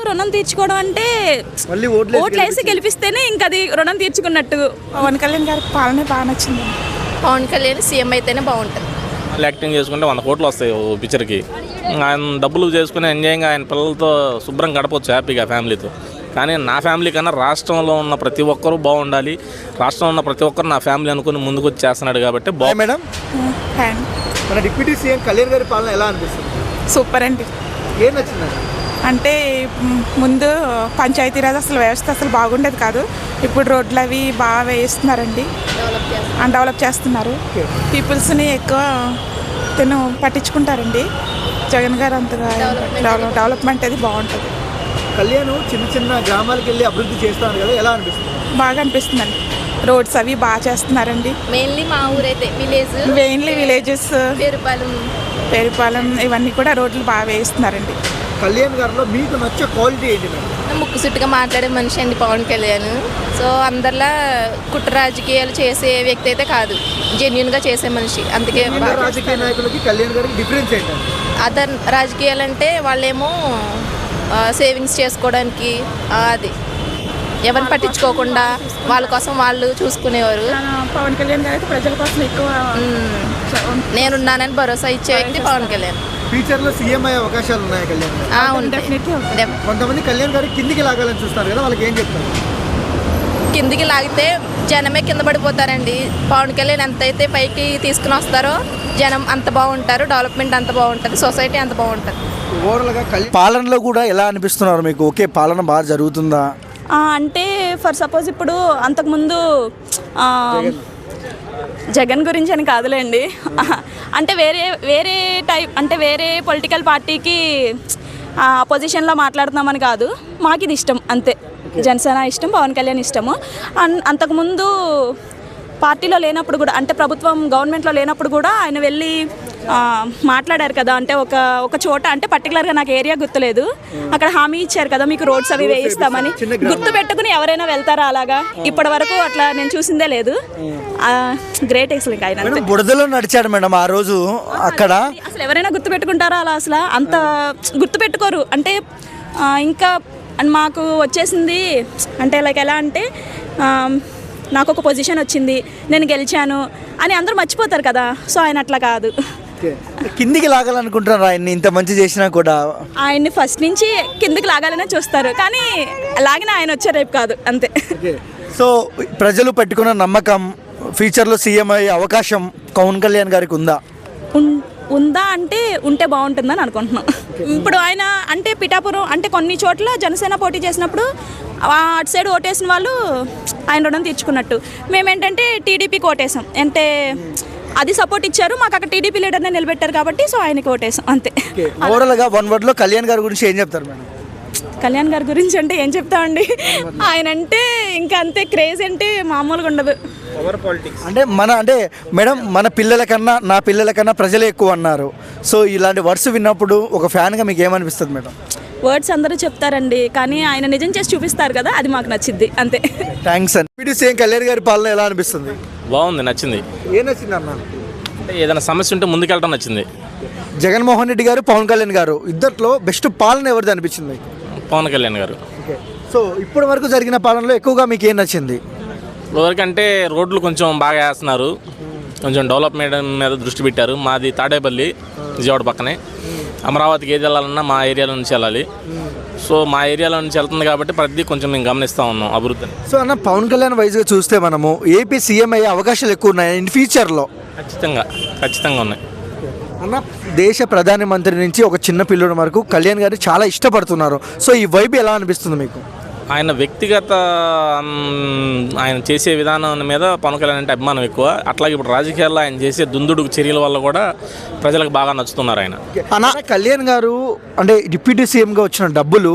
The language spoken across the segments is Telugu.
రుణం తీర్చుకోవడం అంటే ఓట్లు వేసి గెలిపిస్తేనే ఇంకా అది రుణం తీర్చుకున్నట్టు. పవన్ కళ్యాణ్ గారి పాలన బాగా నచ్చింది. పవన్ కళ్యాణ్ సీఎం అయితేనే బాగుంటుంది. వాళ్ళు యాక్టింగ్ చేసుకుంటే 100 కోట్లు వస్తాయి ఓ పిక్చర్కి. ఆయన డబ్బులు చేసుకుని ఎంజాయ్గా ఆయన పిల్లలతో శుభ్రం గడపవచ్చు హ్యాపీగా ఫ్యామిలీతో. కానీ నా ఫ్యామిలీ కన్నా రాష్ట్రంలో ఉన్న ప్రతి ఒక్కరూ బాగుండాలి, రాష్ట్రంలో ఉన్న ప్రతి ఒక్కరు నా ఫ్యామిలీ అనుకుని ముందుకు వచ్చి చేస్తున్నాడు కాబట్టి మేడం మన డిప్యూటీ సీఎం కళ్యాణ్ గారి పాలన ఎలా అనిపిస్తుంది? సూపర్ అండి. ఏం నచ్చిందండి? అంటే ముందు పంచాయతీరాజ్ అసలు వ్యవస్థ అసలు బాగుండేది కాదు. ఇప్పుడు రోడ్లు అవి బాగా వేస్తున్నారండి, డెవలప్ చేస్తున్నారు. పీపుల్స్ని ఎక్కువ పట్టించుకుంటారండి. జగన్ గారు అంతగా డెవలప్మెంట్ అది బాగుంటుంది. కళ్యాణ్ చిన్న చిన్న గ్రామాలకు వెళ్ళి అభివృద్ధి చేస్తాను కదా, ఎలా అనిపిస్తుంది? బాగా అనిపిస్తుందండి. రోడ్స్ అవి బాగా చేస్తున్నారండి. మెయిన్లీ మా ఊరైతే విలేజెస్ పేరుపాలెం ఇవన్నీ కూడా రోడ్లు బాగా వేస్తున్నారండి. కళ్యాణ్ గారిలో మీకు నచ్చే క్వాలిటీ ఏంటి మేడం? ముక్కు సుట్టుగా మాట్లాడే మనిషి అండి పవన్ కళ్యాణ్. సో అందరిలా కుట్ర రాజకీయాలు చేసే వ్యక్తి అయితే కాదు, జెన్యున్గా చేసే మనిషి. అందుకే రాజకీయ నాయకులకి కళ్యాణ్ గారికి డిఫరెన్స్ ఏంటండి? అదర్ రాజకీయాలు అంటే వాళ్ళేమో సేవింగ్స్ చేసుకోవడానికి అది ఎవరిని పట్టించుకోకుండా వాళ్ళ కోసం వాళ్ళు చూసుకునేవారు. పవన్ కళ్యాణ్ గారు అయితే ప్రజల కోసం ఎక్కువ నేనున్నానని భరోసా ఇచ్చే వ్యక్తి పవన్ కళ్యాణ్. ఫ్యూచర్ లో సీఎం అయ్యే అవకాశాలు ఉన్నాయి కళ్యాణ్? కొంతమంది కళ్యాణ్ గారికి కిందికి లాగాలని చూస్తారు కదా, వాళ్ళకి ఏం చెప్తారు? కిందికి లాగితే జనమే కింద పడిపోతారండి. పవన్ కళ్యాణ్ ఎంతైతే పైకి తీసుకుని వస్తారో జనం అంత బాగుంటారు, డెవలప్మెంట్ అంత బాగుంటుంది, సొసైటీ అంత బాగుంటుంది. పాలనలో కూడా ఎలా అనిపిస్తున్నారు మీకు? ఓకే, పాలన బాగా జరుగుతుందా? అంటే ఫర్ సపోజ్ ఇప్పుడు అంతకుముందు జగన్ గురించి అని కాదులేండి, అంటే వేరే టైప్ అంటే వేరే పొలిటికల్ పార్టీకి అపోజిషన్లో మాట్లాడుతున్నామని కాదు, మాకు ఇది ఇష్టం అంతే. జనసేన ఇష్టం, పవన్ కళ్యాణ్ ఇష్టము. అంతకుముందు పార్టీలో లేనప్పుడు కూడా అంటే ప్రభుత్వం గవర్నమెంట్లో లేనప్పుడు కూడా ఆయన వెళ్ళి మాట్లాడారు కదా. అంటే ఒక చోట అంటే పర్టికులర్గా నాకు ఏరియా గుర్తులేదు, అక్కడ హామీ ఇచ్చారు కదా మీకు రోడ్స్ అవి వేయిస్తామని. గుర్తు పెట్టుకుని ఎవరైనా వెళ్తారా అలాగా? ఇప్పటి వరకు అట్లా నేను చూసిందే లేదు. గ్రేట్ అసలు ఇంకా ఆయన బురదలో నడిచాడు మేడం ఆ రోజు అక్కడ. అసలు ఎవరైనా గుర్తు పెట్టుకుంటారా అలా? అసలు అంత గుర్తు పెట్టుకోరు. అంటే ఇంకా మాకు వచ్చేసింది అంటే లైక్ ఎలా అంటే నాకు ఒక పొజిషన్ వచ్చింది, నేను గెలిచాను అని అందరూ మర్చిపోతారు కదా. సో ఆయన అట్లా కాదు. కిందికి లాగాలనుకుంటున్నారు ఆయన్ని, ఇంత మంచి చేసినా కూడా ఆయన్ని ఫస్ట్ నుంచి కిందికి లాగాలనే చూస్తారు, కానీ లాగిన ఆయన వచ్చే రేపు కాదు అంతే. సో ప్రజలు పెట్టుకున్న నమ్మకం ఫ్యూచర్లో సీఎం అయ్యే అవకాశం పవన్ కళ్యాణ్ గారికి ఉందా అంటే ఉంటే బాగుంటుందని అనుకుంటున్నాం. ఇప్పుడు ఆయన అంటే పిఠాపురం అంటే కొన్ని చోట్ల జనసేన పోటీ చేసినప్పుడు అటు సైడ్ ఓటేసిన వాళ్ళు ఆయన రుణం తీర్చుకున్నట్టు. మేమేంటంటే టీడీపీకి ఓటేసాం, అంటే అది సపోర్ట్ ఇచ్చారు మాకు, అక్కడ టీడీపీ లీడర్నే నిలబెట్టారు కాబట్టి సో ఆయనకి ఓటేసాం అంతే. ఓవరాల్గా వన్ వర్డ్లో కళ్యాణ్ గారి గురించి ఏం చెప్తారు మేడం? కళ్యాణ్ గారి గురించి అంటే ఏం చెప్తామండి, ఆయన అంటే ఇంకా అంతే క్రేజ్ అంటే మామూలుగా ఉండదు. అంటే మేడం మన పిల్లల కన్నా నా పిల్లల కన్నా ప్రజలే ఎక్కువ అన్నారు. సో ఇలాంటి వర్డ్స్ విన్నప్పుడు ఒక ఫ్యాన్గా మీకు ఏమనిపిస్తుంది మేడం? వర్డ్స్ అందరూ చెప్తారండి, కానీ ఆయన నిజం చేసి చూపిస్తారు కదా, అది మాకు నచ్చింది అంతే. థ్యాంక్స్ అండి. డిప్యూటీ సీఎం కళ్యాణ్ గారి పాలన ఎలా అనిపిస్తుంది? బాగుంది, నచ్చింది. ఏం నచ్చింది అన్న? అంటే ఏదైనా సమస్య ఉంటే ముందుకెళ్ళడం నచ్చింది. జగన్మోహన్ రెడ్డి గారు, పవన్ కళ్యాణ్ గారు ఇద్దరిలో బెస్ట్ పాలన ఎవరిది అనిపించింది? పవన్ కళ్యాణ్ గారు. సో ఇప్పటి వరకు జరిగిన పాలనలో ఎక్కువగా మీకు ఏం నచ్చింది? ఇప్పటివరకు అంటే రోడ్లు కొంచెం బాగా వేస్తున్నారు, కొంచెం డెవలప్మెంట్ మీద దృష్టి పెట్టారు. మాది తాడేపల్లి, విజయవాడ పక్కనే. అమరావతికి ఏది వెళ్ళాలన్నా మా ఏరియాలో నుంచి వెళ్ళాలి. సో మా ఏరియాలో నుంచి వెళ్తుంది కాబట్టి ప్రతి కొంచెం మేము గమనిస్తూ ఉన్నాం అభివృద్ధిని. సో అన్న పవన్ కళ్యాణ్ వైజ్గా చూస్తే మనము ఏపీ సీఎం అయ్యే అవకాశాలు ఎక్కువ ఉన్నాయి ఇన్ ఫ్యూచర్లో? ఖచ్చితంగా ఉన్నాయి అన్న. దేశ ప్రధానమంత్రి నుంచి ఒక చిన్న పిల్లల వరకు కళ్యాణ్ గారు చాలా ఇష్టపడుతున్నారు. సో ఈ వైబ్ ఎలా అనిపిస్తుంది మీకు? ఆయన వ్యక్తిగత ఆయన చేసే విధానం మీద పవన్ కళ్యాణ్ అంటే అభిమానం ఎక్కువ. అట్లాగే ఇప్పుడు రాజకీయాల్లో ఆయన చేసే దుందుడుకు చర్యల వల్ల కూడా ప్రజలకు బాగా నచ్చుతున్నారు ఆయన. కళ్యాణ్ గారు అంటే డిప్యూటీ సీఎంగా వచ్చిన డబ్బులు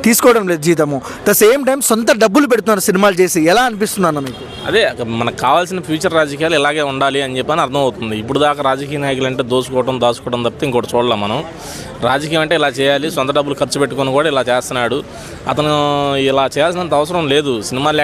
తీసుకోవడం లేదు జీతము, ద సేమ్ టైం సొంత డబ్బులు పెడుతున్నారు సినిమాలు చేసి. ఎలా అనిపిస్తుంది అన్న మీకు? అదే మనకు కావాల్సిన ఫ్యూచర్ రాజకీయాలు ఇలాగే ఉండాలి అని చెప్పని అర్థమవుతుంది. ఇప్పుడు దాకా రాజకీయ నాయకులు అంటే దాచుకోవడం తప్పితే ఇంకోటి చూడలేం మనం. రాజకీయం అంటే ఇలా చేయాలి, సొంత డబ్బులు ఖర్చు పెట్టుకొని కూడా ఇలా చేస్తున్నాడు. అతను ఇలా చేయాల్సినంత అవసరం లేదు. సినిమాలు